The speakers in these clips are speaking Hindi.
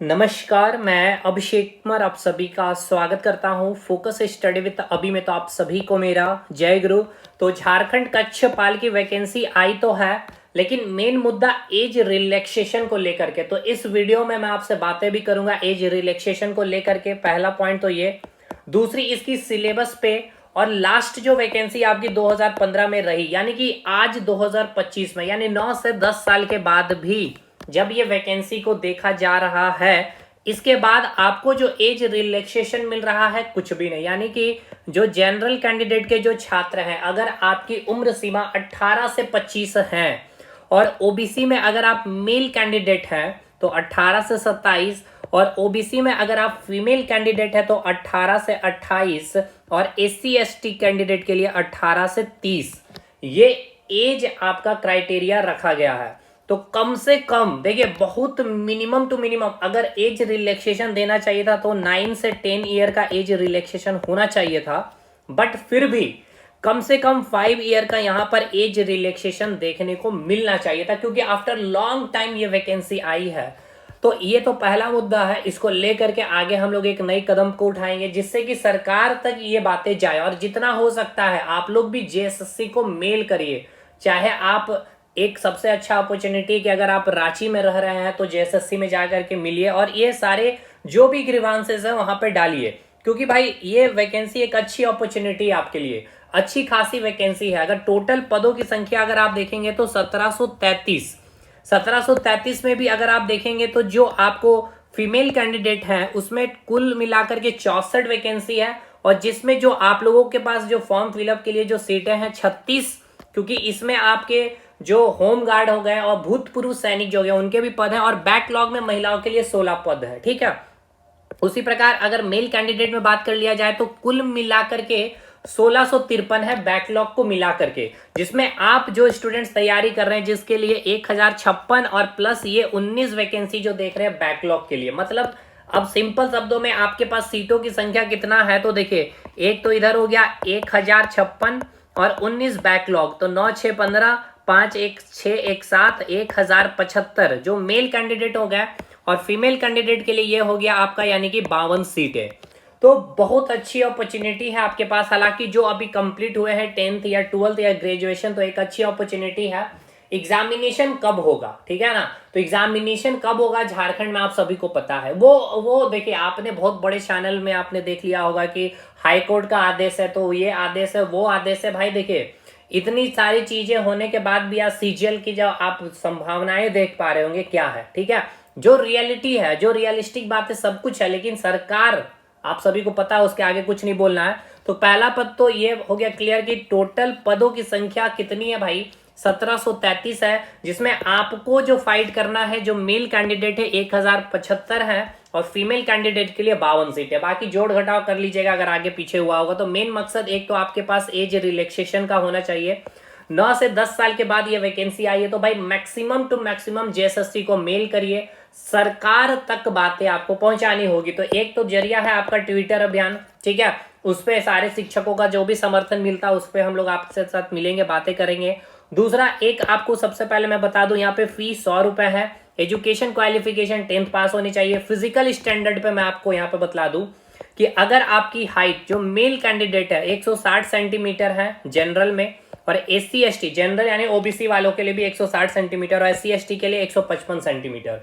नमस्कार, मैं अभिषेक कुमार आप सभी का स्वागत करता हूं फोकस स्टडी विद अभी में। तो आप सभी को मेरा जय गुरु। तो झारखंड कक्षपाल की वैकेंसी आई तो है, लेकिन मेन मुद्दा एज रिलैक्सेशन को लेकर के। तो इस वीडियो में मैं आपसे बातें भी करूंगा एज रिलैक्सेशन को लेकर के। पहला पॉइंट तो ये, दूसरी इसकी सिलेबस पे, और लास्ट जो वैकेंसी आपकी 2015 में रही, यानी कि आज 2025 में, यानी 9 से 10 साल के बाद भी जब ये वैकेंसी को देखा जा रहा है, इसके बाद आपको जो एज रिलैक्सेशन मिल रहा है कुछ भी नहीं। यानी कि जो जनरल कैंडिडेट के जो छात्र हैं, अगर आपकी उम्र सीमा 18 से 25 है, और ओबीसी में अगर आप मेल कैंडिडेट हैं तो 18 से 27, और ओबीसी में अगर आप फीमेल कैंडिडेट है तो 18 से 28, और एससी एसटी कैंडिडेट के लिए 18 से 30, ये एज आपका क्राइटेरिया रखा गया है। तो कम से कम देखिए, बहुत मिनिमम टू मिनिमम अगर एज रिलैक्सेशन देना चाहिए था तो 9 से 10 ईयर का एज रिलैक्सेशन होना चाहिए था, बट फिर भी कम से कम 5 ईयर का यहाँ पर एज रिलैक्सेशन देखने को मिलना चाहिए था, क्योंकि आफ्टर लॉन्ग टाइम ये वैकेंसी आई है। तो ये तो पहला मुद्दा है, इसको लेकर के आगे हम लोग एक नई कदम को उठाएंगे जिससे कि सरकार तक ये बातें जाए, और जितना हो सकता है आप लोग भी जेएसएससी को मेल करिए। चाहे आप, एक सबसे अच्छा अपॉर्चुनिटी कि अगर आप रांची में रह रहे हैं तो जेएसएससी में जाकर के मिलिए, और ये सारे जो भी ग्रीवांसेस है वहां पे डालिए, क्योंकि भाई ये वैकेंसी एक अच्छी अपॉर्चुनिटी है आपके लिए, अच्छी खासी वैकेंसी है। अगर टोटल पदों की संख्या अगर आप देखेंगे तो 1733 में भी अगर आप देखेंगे तो जो आपको फीमेल कैंडिडेट है उसमें कुल मिलाकर के 64 वैकेंसी है, और जिसमें जो आप लोगों के पास जो फॉर्म फिलअप के लिए जो सीटें हैं 36, क्योंकि इसमें आपके जो होम गार्ड हो गए और भूतपूर्व सैनिक जो गए उनके भी पद हैं, और बैकलॉग में महिलाओं के लिए 16 पद है। ठीक है, उसी प्रकार अगर मेल कैंडिडेट में बात कर लिया जाए तो कुल मिलाकर के 1653 है बैकलॉग को मिला करके, जिसमें आप जो स्टूडेंट्स तैयारी कर रहे हैं जिसके लिए 1056, और प्लस ये 19 वैकेंसी जो देख रहे हैं बैकलॉग के लिए। मतलब अब सिंपल शब्दों में आपके पास सीटों की संख्या कितना है, तो देखिए, एक तो इधर हो गया 1056 और 19 बैकलॉग, तो 9 6 15, 5 1 6 1 7, 1075 जो मेल कैंडिडेट हो गया, और फीमेल कैंडिडेट के लिए ये हो गया आपका यानी कि 52 सीटें। तो बहुत अच्छी अपॉर्चुनिटी है आपके पास। हालांकि जो अभी कंप्लीट हुए हैं 10th या 12th या ग्रेजुएशन, तो एक अच्छी अपॉर्चुनिटी है। एग्जामिनेशन कब होगा, ठीक है ना, तो एग्जामिनेशन कब होगा झारखंड में आप सभी को पता है। वो देखिए, आपने बहुत बड़े चैनल में आपने देख लिया होगा कि हाई कोर्ट का आदेश है, तो ये आदेश है, वो आदेश है। भाई देखिए, इतनी सारी चीजें होने के बाद भी आज सीजीएल की जो आप संभावनाएं देख पा रहे होंगे क्या है। ठीक है, जो रियलिटी है, जो रियलिस्टिक बात है, सब कुछ है, लेकिन सरकार, आप सभी को पता है, उसके आगे कुछ नहीं बोलना है। तो पहला पद तो ये हो गया क्लियर कि टोटल पदों की संख्या कितनी है भाई, 1733 है, जिसमें आपको जो फाइट करना है, जो मेल कैंडिडेट है 1075 है, और फीमेल कैंडिडेट के लिए 52 सीट है। बाकी जोड़ घटाव कर लीजिएगा अगर आगे पीछे हुआ होगा। तो मेन मकसद एक तो आपके पास एज रिलैक्सेशन का होना चाहिए। 9 से 10 साल के बाद ये वैकेंसी आई है, तो भाई मैक्सिमम टू मैक्सिमम जेएसएससी को मेल करिए, सरकार तक बातें आपको पहुंचानी होगी। तो एक तो जरिया है आपका ट्विटर अभियान, ठीक है, उस पर सारे शिक्षकों का जो भी समर्थन मिलता है उस पर हम लोग आपके साथ मिलेंगे, बातें करेंगे। दूसरा, एक आपको सबसे पहले मैं बता दूं, यहाँ पे फीस 100 रुपए है। एजुकेशन क्वालिफिकेशन 10th पास होनी चाहिए। फिजिकल स्टैंडर्ड पे मैं आपको यहाँ पे बता दूं कि अगर आपकी हाइट जो मेल कैंडिडेट है 160 सेंटीमीटर है जनरल में, और एससी एसटी जनरल यानी ओबीसी वालों के लिए भी 160 सेंटीमीटर, और एससी एसटी के लिए 155 सेंटीमीटर,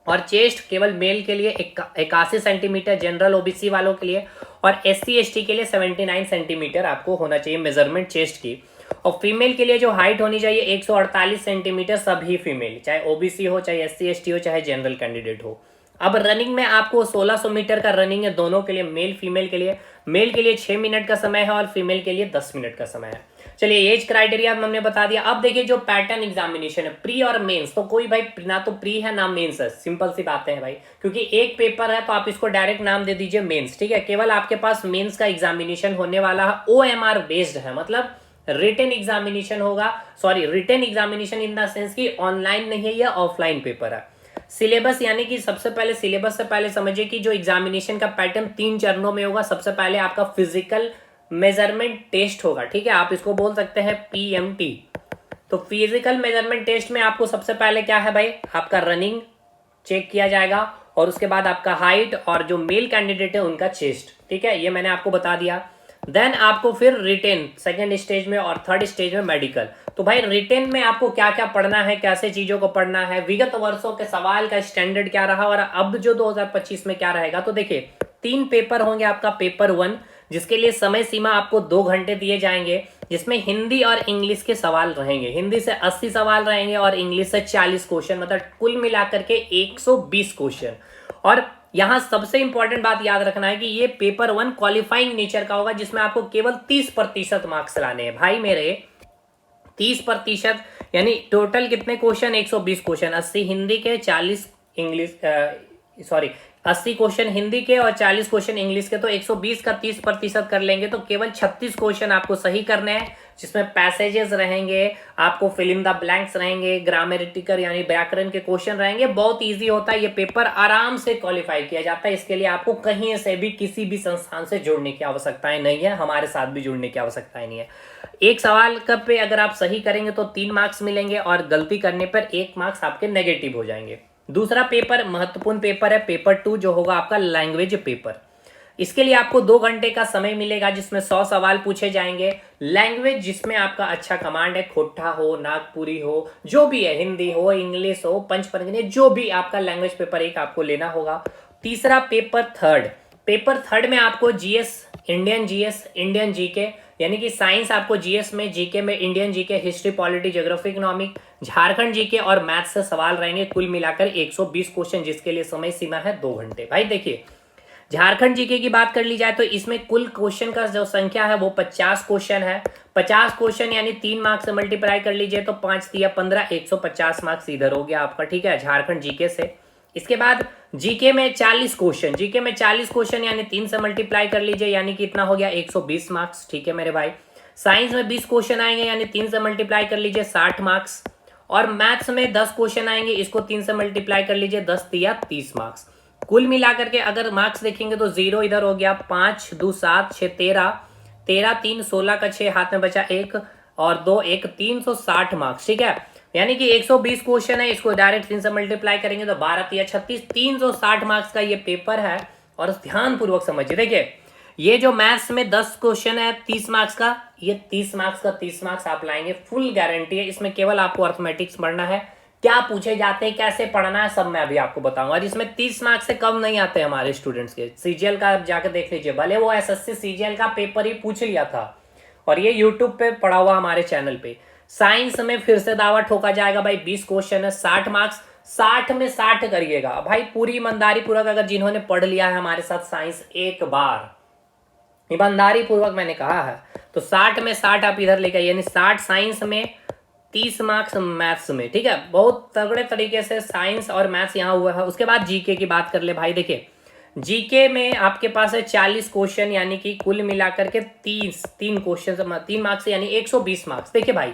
और चेस्ट केवल मेल के लिए 81 सेंटीमीटर जनरल ओबीसी वालों के लिए, और एससी एसटी के लिए 79 सेंटीमीटर आपको होना चाहिए मेजरमेंट चेस्ट की। और फीमेल के लिए जो हाइट होनी चाहिए 148 सेंटीमीटर, सभी फीमेल, चाहे ओबीसी हो, चाहे एससी एसटी हो, चाहे जनरल कैंडिडेट हो। अब रनिंग में आपको 1600 मीटर का रनिंग है दोनों के लिए, मेल फीमेल के लिए। मेल के लिए 6 मिनट का समय है और फीमेल के लिए 10 मिनट का समय है। चलिए, एज क्राइटेरिया हमने बता दिया। अब देखिए, जो पैटर्न एग्जामिनेशन है, प्री और मेंस, तो कोई भाई ना तो प्री है ना मेंस है, सिंपल सी बातें हैं भाई, क्योंकि एक पेपर है तो आप इसको डायरेक्ट नाम दे दीजिए मेंस। ठीक है, केवल आपके पास मेंस का एग्जामिनेशन होने वाला है, ओएमआर बेस्ड है, मतलब रिटन एग्जामिनेशन होगा। Sorry, written examination in the sense कि ऑनलाइन नहीं है, यह ऑफलाइन पेपर है। सिलेबस यानी कि सबसे पहले सिलेबस से पहले समझिए कि जो एग्जामिनेशन का पैटर्न 3 चरणों में होगा। सबसे पहले आपका फिजिकल मेजरमेंट टेस्ट होगा, ठीक है, आप इसको बोल सकते हैं पीएमटी। तो फिजिकल मेजरमेंट टेस्ट में आपको सबसे पहले क्या है भाई, आपका रनिंग चेक किया जाएगा, और उसके बाद आपका हाइट और जो मेल कैंडिडेट है उनका चेस्ट, ठीक है, ये मैंने आपको बता दिया। देन आपको फिर रिटेन सेकंड स्टेज में और थर्ड स्टेज में मेडिकल। तो भाई रिटेन में आपको क्या क्या पढ़ना है, कैसे चीजों को पढ़ना है, विगत वर्षों के सवाल का स्टैंडर्ड क्या रहा और अब जो 2025 में क्या रहेगा। तो देखिए 3 पेपर होंगे आपका। पेपर 1 जिसके लिए समय सीमा आपको 2 घंटे दिए जाएंगे, जिसमें हिंदी और इंग्लिश के सवाल रहेंगे। हिंदी से 80 सवाल रहेंगे और इंग्लिश से 40 क्वेश्चन, मतलब कुल मिलाकर के 120 क्वेश्चन। और यहां सबसे इंपॉर्टेंट बात याद रखना है कि ये पेपर 1 क्वालिफाइंग नेचर का होगा, जिसमें आपको केवल 30% मार्क्स लाने हैं भाई मेरे। 30%, यानी टोटल कितने क्वेश्चन, 120 क्वेश्चन, 80 हिंदी के, 40 इंग्लिश, सॉरी 80 क्वेश्चन हिंदी के और 40 क्वेश्चन इंग्लिश के। तो 120 का 30% कर लेंगे तो केवल 36 क्वेश्चन आपको सही करने हैं, जिसमें पैसेजेस रहेंगे, आपको फिल इन द ब्लैंक्स रहेंगे, ग्रामेटिकल यानी व्याकरण के क्वेश्चन रहेंगे। बहुत इजी होता है ये पेपर, आराम से क्वालिफाई किया जाता है। इसके लिए आपको कहीं से भी किसी भी संस्थान से जुड़ने की आवश्यकताएं नहीं है, हमारे साथ भी जुड़ने की आवश्यकताएं नहीं है। एक सवाल पे अगर आप सही करेंगे तो 3 मार्क्स मिलेंगे और गलती करने पर 1 मार्क्स आपके नेगेटिव हो जाएंगे। दूसरा पेपर महत्वपूर्ण पेपर है, पेपर 2 जो होगा आपका लैंग्वेज पेपर। इसके लिए आपको 2 घंटे का समय मिलेगा, जिसमें 100 सवाल पूछे जाएंगे। लैंग्वेज जिसमें आपका अच्छा कमांड है, खोटा हो, नागपुरी हो, जो भी है, हिंदी हो, इंग्लिश हो, पंचपरगनी, जो भी आपका लैंग्वेज पेपर 1 आपको लेना होगा। तीसरा पेपर 3, पेपर 3 में आपको जीएस, इंडियन जीके, यानी कि साइंस आपको जीएस में, जीके में Indian GK, history, polity, geography, economic, Jharkhand GK और मैथ्स से सवाल रहेंगे। कुल मिलाकर 120 क्वेश्चन, जिसके लिए समय सीमा है 2 घंटे। भाई देखिए झारखंड जीके की बात कर ली जाए तो इसमें कुल क्वेश्चन का जो संख्या है वो 50 क्वेश्चन है। 50 क्वेश्चन यानी 3 मार्क्स से मल्टीप्लाई कर लीजिए तो 5 या 15, 150 मार्क्स इधर हो गया आपका, ठीक है, झारखंड जीके से। इसके बाद जीके में 40 क्वेश्चन, जीके में 40 क्वेश्चन यानी 3 से मल्टीप्लाई कर लीजिए, यानी कितना हो गया, 120 मार्क्स, ठीक है मेरे भाई। साइंस में 20 क्वेश्चन आएंगे, यानी 3 से मल्टीप्लाई कर लीजिए, 60 मार्क्स। और मैथ्स में 10 क्वेश्चन आएंगे, इसको 3 से मल्टीप्लाई कर लीजिए, 10 या 30 मार्क्स। कुल मिलाकर के अगर मार्क्स देखेंगे तो 0 इधर हो गया, 5 2 7 6 13, 13 3 16 का 6 हाथ में बचा 1 और 2 1, 360 मार्क्स, ठीक है। यानी कि 120 क्वेश्चन है, इसको डायरेक्ट 3 से मल्टीप्लाई करेंगे तो 12 या 36, 360 मार्क्स का ये पेपर है। और ध्यान पूर्वक समझिए, देखिए ये जो मैथ्स में 10 क्वेश्चन है 30 मार्क्स का, ये 30 मार्क्स का 30 मार्क्स आप लाएंगे, फुल गारंटी है। इसमें केवल आपको अर्थमेटिक्स पढ़ना है, क्या पूछे जाते हैं, कैसे पढ़ना है, सब मैं अभी आपको बताऊंगा। जिसमें 30 मार्क्स से कम नहीं आते हमारे स्टूडेंट्स के। सीजीएल का आप जाकर देख लीजिए, भले वो एसएससी सीजीएल का पेपर ही पूछ लिया था और ये यूट्यूब पे पड़ा हुआ हमारे चैनल पे। साइंस में फिर से दावा ठोका जाएगा भाई, 20 क्वेश्चन है, 60 मार्क्स, 60 में 60 करिएगा भाई, पूरी ईमानदारी पूर्वक। अगर जिन्होंने पढ़ लिया है हमारे साथ साइंस एक बार, ईमानदारी पूर्वक मैंने कहा है, तो 60 में 60 आप इधर लेकर, यानी 60 साइंस में, 30 मार्क्स मैथ्स में, ठीक है। बहुत तगड़े तरीके से साइंस और मैथ्स यहाँ हुआ है। उसके बाद जीके की बात कर ले भाई, देखिए जीके में आपके पास है 40 क्वेश्चन, यानी कि कुल मिलाकर के 3 क्वेश्चन, 3 मार्क्स यानी 120 मार्क्स। देखिए भाई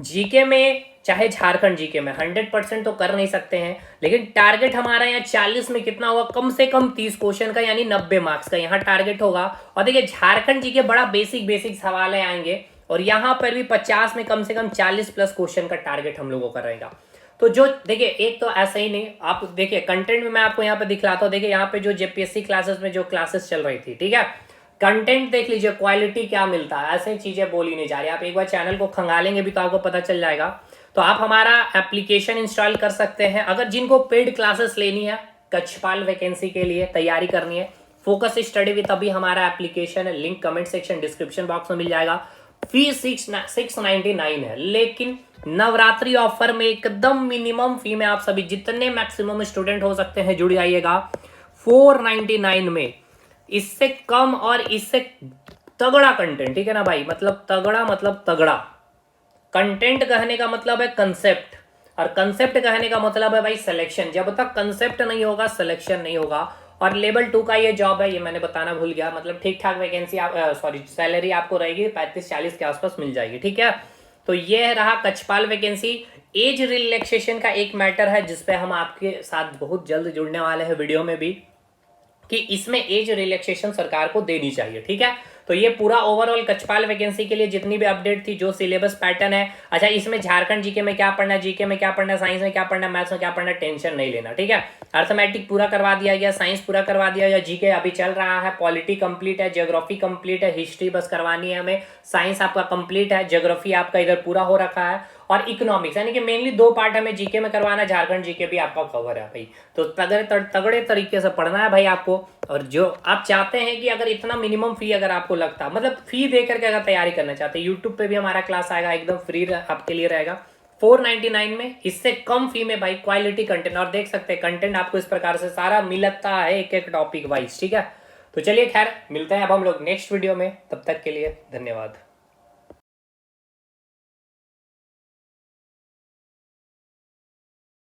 जीके में, चाहे झारखंड जीके में 100% तो कर नहीं सकते हैं, लेकिन टारगेट हमारा यहाँ 40 में कितना होगा, कम से कम 30 क्वेश्चन का, यानी 90 मार्क्स का यहाँ टारगेट होगा। और देखिए झारखंड जीके बड़ा बेसिक सवाल आएंगे और यहाँ पर भी 50 में कम से कम 40 प्लस क्वेश्चन का टारगेट हम लोगों का रहेगा। तो जो देखिए एक तो ऐसा ही नहीं, आप देखिए कंटेंट में मैं आपको यहाँ पे दिखलाता हूँ। देखिए यहाँ पे जो जेपीएससी क्लासेस में जो क्लासेस चल रही थी, ठीक है, कंटेंट देख लीजिए, क्वालिटी क्या मिलता है, ऐसे चीजें बोली नहीं जा रही। आप एक बार चैनल को खंगालेंगे भी तो आपको पता चल जाएगा। तो आप हमारा एप्लीकेशन इंस्टॉल कर सकते हैं। अगर जिनको पेड क्लासेस लेनी है, कक्षपाल वैकेंसी के लिए तैयारी करनी है, फोकस स्टडी विद, अभी हमारा एप्लीकेशन है, link comment section description box में मिल जाएगा। फीस 699 है, लेकिन नवरात्रि ऑफर में एकदम मिनिमम फी में आप सभी जितने मैक्सिमम स्टूडेंट हो सकते हैं जुड़ जाइएगा 499 में। इससे कम और इससे तगड़ा कंटेंट, ठीक है ना भाई, मतलब तगड़ा मतलब तगड़ा कंटेंट कहने का मतलब है कंसेप्ट, और कंसेप्ट कहने का मतलब है भाई सिलेक्शन। जब तक कंसेप्ट नहीं होगा सिलेक्शन नहीं होगा। और लेवल 2 का ये जॉब है, ये मैंने बताना भूल गया, मतलब ठीक ठाक वैकेंसी आप सैलरी आपको रहेगी 35-40 के आसपास मिल जाएगी, ठीक है। तो ये रहा कक्षपाल वैकेंसी। एज रिलैक्सेशन का एक मैटर है जिसपे हम आपके साथ बहुत जल्द जुड़ने वाले हैं वीडियो में भी, कि इसमें एज रिलैक्सेशन सरकार को देनी चाहिए, ठीक है। तो ये पूरा ओवरऑल कचपाल वैकेंसी के लिए जितनी भी अपडेट थी, जो सिलेबस पैटर्न है। अच्छा, इसमें झारखंड जीके में क्या पढ़ना, जीके में क्या पढ़ना, साइंस में क्या पढ़ना, मैथ्स में क्या पढ़ना, टेंशन नहीं लेना, ठीक है। अर्थमेटिक पूरा करवा दिया गया, साइंस पूरा करवा दिया गया, जीके अभी चल रहा है, पॉलिटी कंप्लीट है, ज्योग्राफी कंप्लीट है, हिस्ट्री बस करवानी है हमें, साइंस आपका कंप्लीट है, ज्योग्राफी आपका इधर पूरा हो रखा है, और इकोनॉमिक्स, यानी कि मेनली 2 पार्ट हमें जीके में करवाना है। झारखंड जीके भी आपका कवर है भाई। तो तगड़े तरीके से पढ़ना है भाई आपको। और जो आप चाहते हैं कि अगर इतना मिनिमम फी अगर आपको लगता, मतलब फी दे करके अगर तैयारी करना चाहते हैं, यूट्यूब पे भी हमारा क्लास आएगा, एकदम फ्री आपके लिए रहेगा, 499 में, इससे कम फी में भाई क्वालिटी कंटेंट। और देख सकते हैं कंटेंट आपको इस प्रकार से सारा मिलता है, एक एक टॉपिक वाइज, ठीक है। तो चलिए खैर मिलते हैं अब हम लोग नेक्स्ट वीडियो में, तब तक के लिए धन्यवाद।